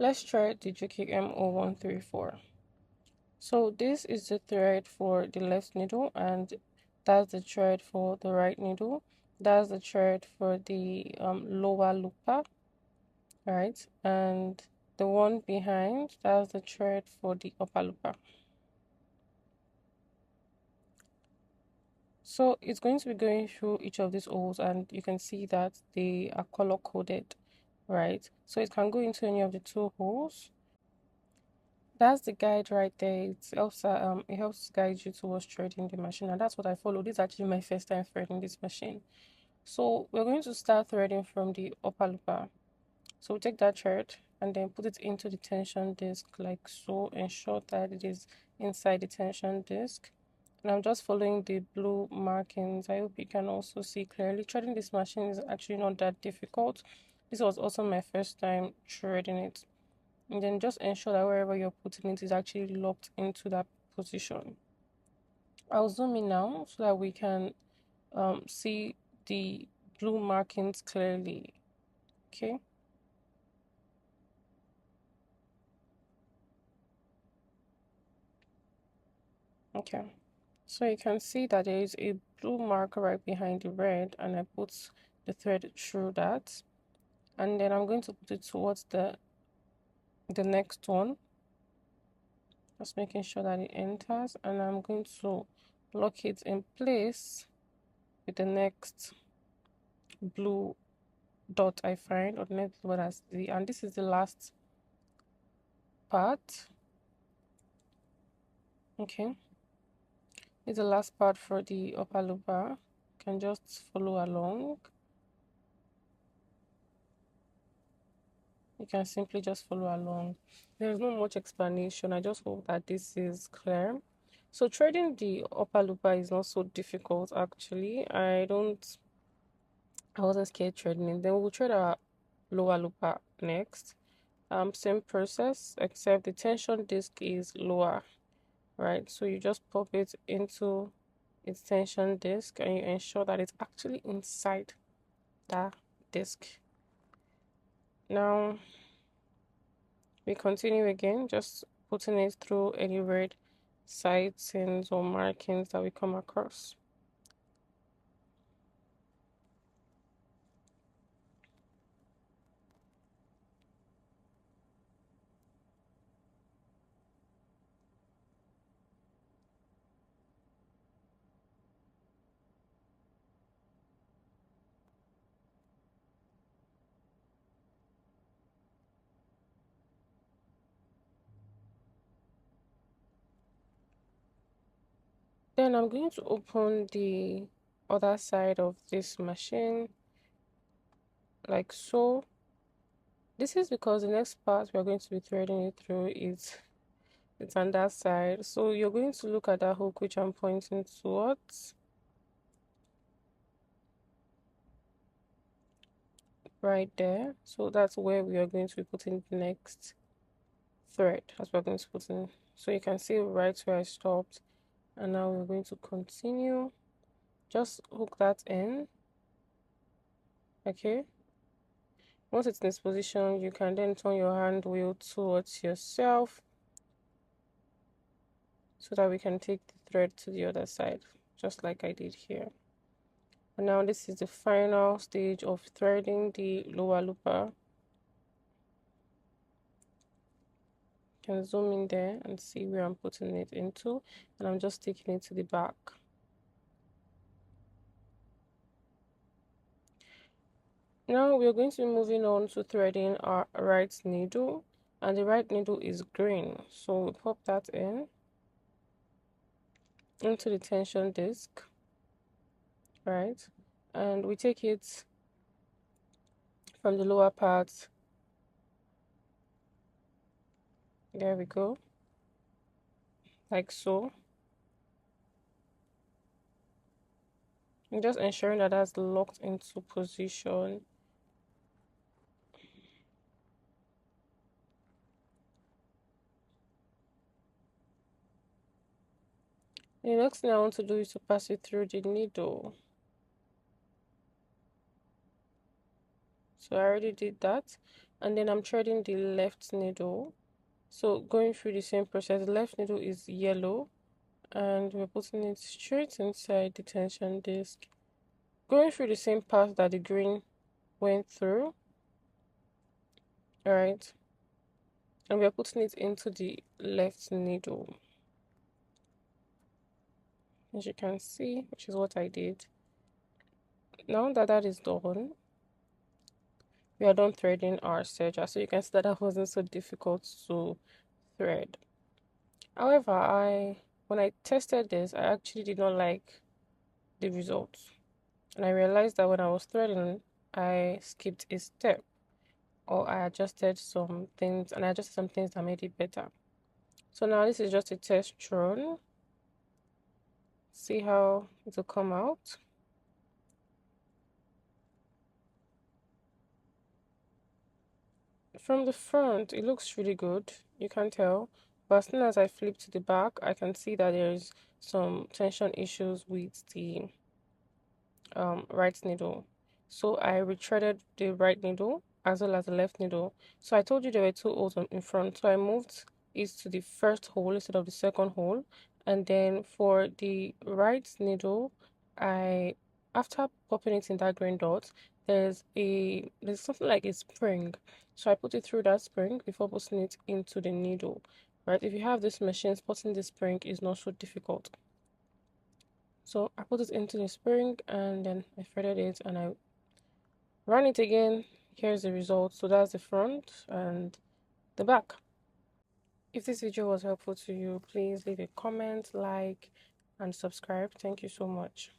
Let's try the JUKI MO-134. So this is the thread for the left needle, and that's the thread for the right needle. That's the thread for the lower looper, right? And the one behind, that's the thread for the upper looper. So it's going to be going through each of these holes, and you can see that they are color coded, right? So it can go into any of the two holes. That's the guide right there. It helps guide you towards threading the machine, and that's what I follow. This is actually my first time threading this machine. So we're going to start threading from the upper looper. So we take that thread and then put it into the tension disc like so. Ensure that it is inside the tension disc. And I'm just following the blue markings. I hope you can also see clearly. Threading this machine is actually not that difficult. This was also my first time threading it. And then just ensure that wherever you're putting it is actually locked into that position. I'll zoom in now so that we can see the blue markings clearly. Okay. Okay. So you can see that there is a blue marker right behind the red, and I put the thread through that. And then I'm going to put it towards the next one, just making sure that it enters, and I'm going to lock it in place with the next blue dot I find, or the next one as the, and this is the last part. Okay, it's the last part for the upper looper. You can just follow along. You can simply just follow along. There's not much explanation. I just hope that this is clear. So threading the upper looper is not so difficult actually. I wasn't scared threading it. Then we'll thread our lower looper next. Same process, except the tension disc is lower, right? So you just pop it into its tension disc and you ensure that it's actually inside that disc. Now we continue again, just putting it through any red sightings or markings that we come across. Then I'm going to open the other side of this machine like so. This is because the next part we're going to be threading it through is it's on that side. So you're going to look at that hook which I'm pointing towards right there. So that's where we are going to be putting the next thread as we're going to put in. So you can see right where I stopped, and now we're going to continue. Just hook that in. Okay, once it's in this position, you can then turn your hand wheel towards yourself so that we can take the thread to the other side, just like I did here. And now this is the final stage of threading the lower looper. You can zoom in there and see where I'm putting it into, and I'm just taking it to the back. Now we're going to be moving on to threading our right needle, and the right needle is green, so we pop that in into the tension disc, right? And we take it from the lower part. There we go, like so. And just ensuring that that's locked into position. The next thing I want to do is to pass it through the needle. So I already did that. and then I'm threading the left needle. So going through the same process, the left needle is yellow and we're putting it straight inside the tension disc. Going through the same path that the green went through, alright, and we're putting it into the left needle. As you can see, which is what I did. Now that that is done, we are done threading our serger. So you can see that that wasn't so difficult to thread. However, when I tested this, I actually did not like the results. And I realized that when I was threading, I skipped a step, or I adjusted some things, and I adjusted some things that made it better. So now this is just a test run. See how it will come out. From the front, it looks really good. You can tell. But as soon as I flip to the back, I can see that there's some tension issues with the right needle. So I retreaded the right needle as well as the left needle. So I told you there were two holes in front. So I moved it to the first hole instead of the second hole. And then for the right needle, I after popping it in that green dot, there's something like a spring. So I put it through that spring before putting it into the needle. Right? If you have this machine, putting the spring is not so difficult. So I put it into the spring and then I threaded it and I ran it again. Here's the result. So that's the front and the back. If this video was helpful to you, please leave a comment, like, and subscribe. Thank you so much.